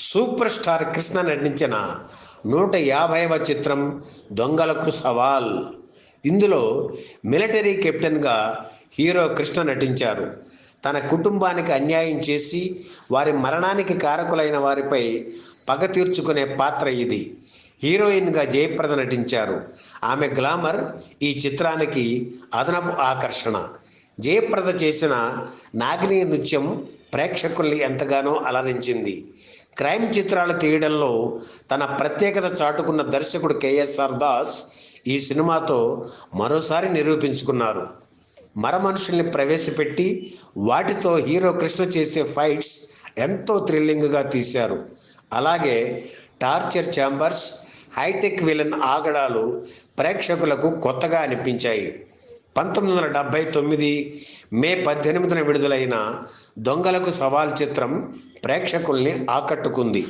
Super star Krishna నటించిన 150వ చిత్రం దొంగలకు సవాల్. ఇందులో మిలిటరీ కెప్టెన్గా హీరో కృష్ణ నటించారు. తన కుటుంబానికి అన్యాయం చేసి వారి మరణానికి కారకులైన వారిపై పగ తీర్చుకునే పాత్ర ఇది. హీరోయిన్గా జయప్రద నటించారు. ఆమె గ్లామర్ ఈ చిత్రానికి అదనపు ఆకర్షణ. జయప్రద చేసిన నాగిని నృత్యం ప్రేక్షకుల్ని ఎంతగానో అలరించింది. క్రైమ్ చిత్రాలు తీయడంలో తన ప్రత్యేకత చాటుకున్న దర్శకుడు కేఎస్ఆర్ దాస్ ఈ సినిమాతో మరోసారి నిరూపించుకున్నారు. మనుషుల్ని ప్రవేశపెట్టి వాటితో హీరో కృష్ణ చేసే ఫైట్స్ ఎంతో థ్రిల్లింగ్గా తీశారు. అలాగే టార్చర్ ఛాంబర్స్, హైటెక్ విలన్ ఆగడాలు ప్రేక్షకులకు కొత్తగా అనిపించాయి. 1979 మే 18న విడుదలైన దొంగలకు సవాల్ చిత్రం ప్రేక్షకుల్ని ఆకట్టుకుంది.